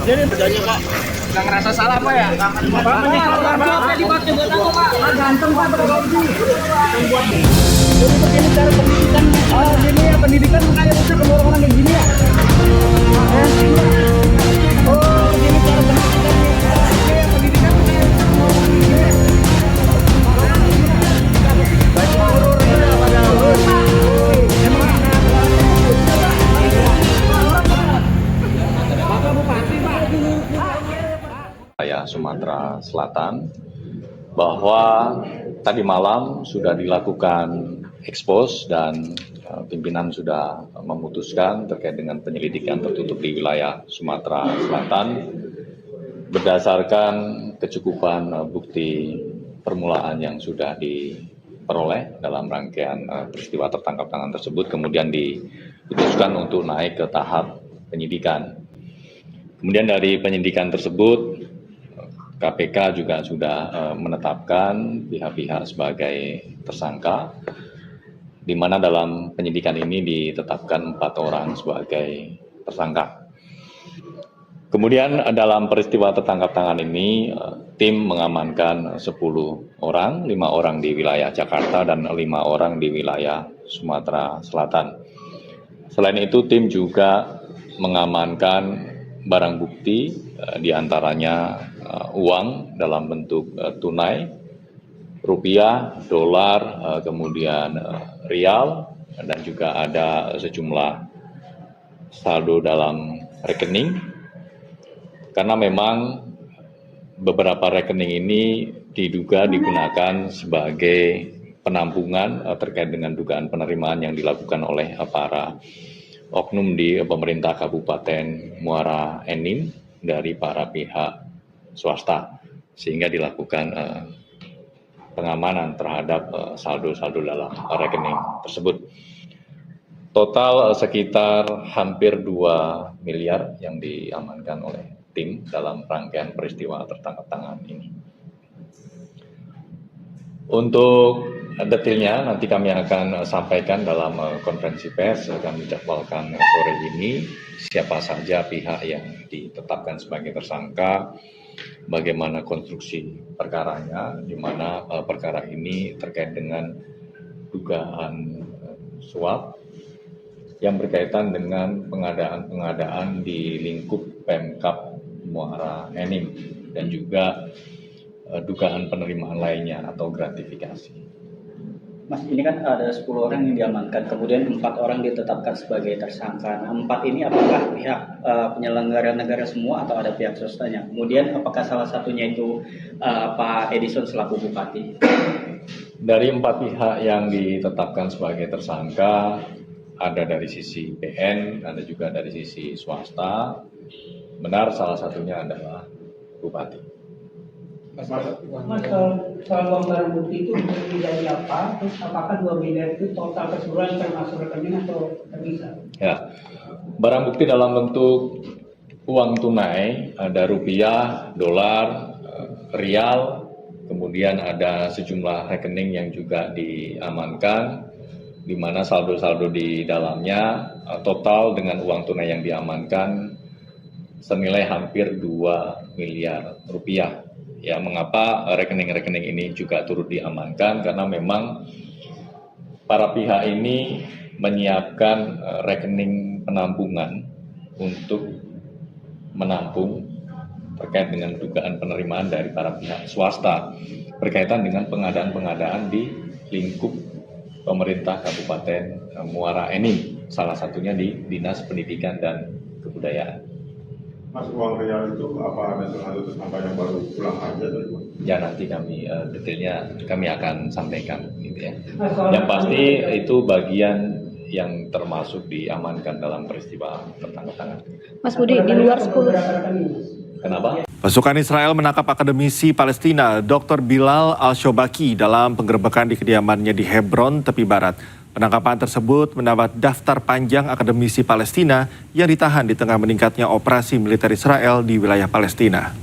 Jadi kerjanya Pak. Nggak ngerasa salah Pak ya? Pak menyesal dipakai buat apa Pak? Ganteng Pak pada gaji. Jadi begini cara pendidikan, gini ya pendidikan makanya bisa ke orang kayak gini ya. Oh begini cara pendidikan, ini ya pendidikan makanya bisa ke orang kayak gini. Baik urur ya pada urur. Sumatera Selatan bahwa tadi malam sudah dilakukan ekspos dan pimpinan sudah memutuskan terkait dengan penyelidikan tertutup di wilayah Sumatera Selatan berdasarkan kecukupan bukti permulaan yang sudah diperoleh dalam rangkaian peristiwa tertangkap tangan tersebut, kemudian diputuskan untuk naik ke tahap penyidikan. Kemudian dari penyidikan tersebut KPK juga sudah menetapkan pihak-pihak sebagai tersangka, di mana dalam penyidikan ini ditetapkan 4 orang sebagai tersangka. Kemudian dalam peristiwa tertangkap tangan ini, tim mengamankan 10 orang, 5 orang di wilayah Jakarta dan 5 orang di wilayah Sumatera Selatan. Selain itu, tim juga mengamankan barang bukti, diantaranya uang dalam bentuk tunai, rupiah, dolar, kemudian rial, dan juga ada sejumlah saldo dalam rekening. Karena memang beberapa rekening ini diduga digunakan sebagai penampungan terkait dengan dugaan penerimaan yang dilakukan oleh para oknum di pemerintah Kabupaten Muara Enim dari para pihak swasta, sehingga dilakukan pengamanan terhadap saldo-saldo dalam rekening tersebut. Total sekitar hampir 2 miliar yang diamankan oleh tim dalam rangkaian peristiwa tertangkap tangan ini. Untuk detailnya nanti kami akan sampaikan dalam konferensi pers. Kami jadwalkan sore ini siapa saja pihak yang ditetapkan sebagai tersangka, bagaimana konstruksi perkaranya, di mana perkara ini terkait dengan dugaan suap yang berkaitan dengan pengadaan di lingkup Pemkab Muara Enim dan juga dugaan penerimaan lainnya atau gratifikasi. Mas, ini kan ada 10 orang yang diamankan, kemudian 4 orang ditetapkan sebagai tersangka. Nah, 4 ini apakah pihak penyelenggara negara semua atau ada pihak swastanya? Kemudian apakah salah satunya itu Pak Edison selaku bupati? Dari 4 pihak yang ditetapkan sebagai tersangka, ada dari sisi PN, ada juga dari sisi swasta. Benar, salah satunya adalah bupati. Mas, soal uang barang bukti itu berdiri dari apa? Terus apakah 2 miliar itu total keseluruhan termasuk rekening atau terpisah? Ya, barang bukti dalam bentuk uang tunai, ada rupiah, dolar, rial, kemudian ada sejumlah rekening yang juga diamankan, di mana saldo-saldo di dalamnya total dengan uang tunai yang diamankan senilai hampir 2 miliar rupiah. Ya, mengapa rekening-rekening ini juga turut diamankan? Karena memang para pihak ini menyiapkan rekening penampungan untuk menampung terkait dengan dugaan penerimaan dari para pihak swasta berkaitan dengan pengadaan-pengadaan di lingkup pemerintah Kabupaten Muara Enim, salah satunya di Dinas Pendidikan dan Kebudayaan. Mas, uang real itu apa ada satu tersangka yang baru pulang aja atau gimana? Ya, nanti kami detailnya kami akan sampaikan gitu ya. Yang pasti itu bagian yang termasuk diamankan dalam peristiwa tertangkap tangan. Mas Budi, di luar 10. Kenapa? Pasukan Israel menangkap akademisi Palestina Dr. Bilal Al-Shobaki dalam penggerebekan di kediamannya di Hebron, tepi barat. Penangkapan tersebut mendapat daftar panjang akademisi Palestina yang ditahan di tengah meningkatnya operasi militer Israel di wilayah Palestina.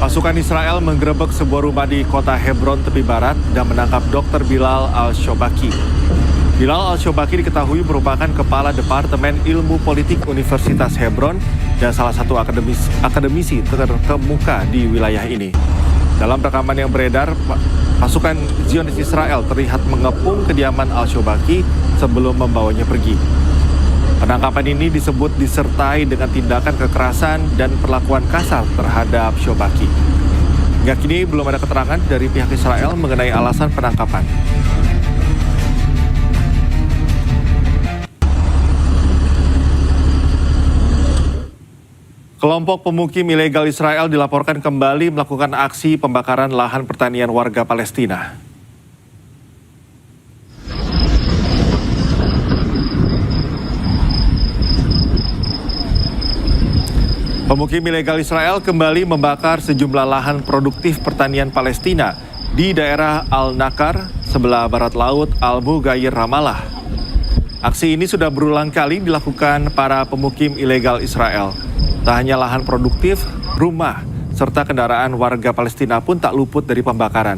Pasukan Israel menggerebek sebuah rumah di kota Hebron, tepi barat, dan menangkap Dr. Bilal Al-Shobaki. Bilal Al-Shobaki diketahui merupakan Kepala Departemen Ilmu Politik Universitas Hebron dan salah satu akademisi terkemuka di wilayah ini. Dalam rekaman yang beredar, pasukan Zionis Israel terlihat mengepung kediaman Al-Shobaki sebelum membawanya pergi. Penangkapan ini disebut disertai dengan tindakan kekerasan dan perlakuan kasar terhadap Shobaki. Hingga kini belum ada keterangan dari pihak Israel mengenai alasan penangkapan. Kelompok pemukim ilegal Israel dilaporkan kembali melakukan aksi pembakaran lahan pertanian warga Palestina. Pemukim ilegal Israel kembali membakar sejumlah lahan produktif pertanian Palestina di daerah Al-Nakar, sebelah barat laut Al-Mughayir, Ramallah. Aksi ini sudah berulang kali dilakukan para pemukim ilegal Israel. Tak hanya lahan produktif, rumah, serta kendaraan warga Palestina pun tak luput dari pembakaran.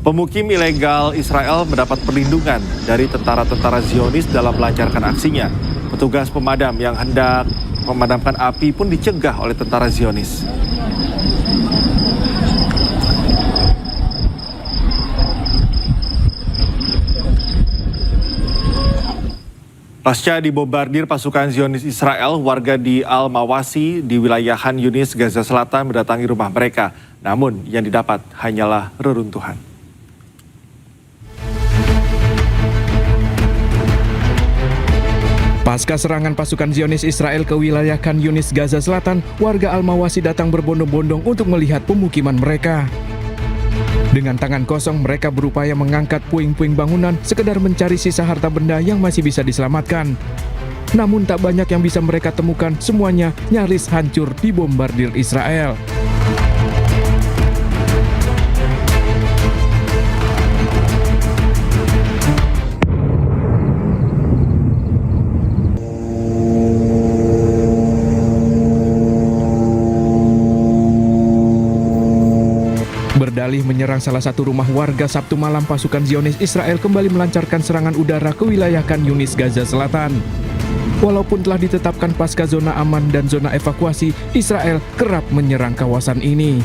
Pemukim ilegal Israel mendapat perlindungan dari tentara-tentara Zionis dalam melancarkan aksinya. Petugas pemadam yang hendak memadamkan api pun dicegah oleh tentara Zionis. Pasca dibombardir pasukan Zionis Israel, warga di Al-Mawasi di wilayah Khan Yunis, Gaza Selatan mendatangi rumah mereka. Namun yang didapat hanyalah reruntuhan. Pasca serangan pasukan Zionis Israel ke wilayah Khan Yunis, Gaza Selatan, warga Al-Mawasi datang berbondong-bondong untuk melihat pemukiman mereka. Dengan tangan kosong, mereka berupaya mengangkat puing-puing bangunan sekedar mencari sisa harta benda yang masih bisa diselamatkan. Namun tak banyak yang bisa mereka temukan, semuanya nyaris hancur dibombardir Israel. Berdalih menyerang salah satu rumah warga Sabtu malam, pasukan Zionis Israel kembali melancarkan serangan udara ke wilayah Khan Yunis, Gaza Selatan. Walaupun telah ditetapkan pasca zona aman dan zona evakuasi, Israel kerap menyerang kawasan ini.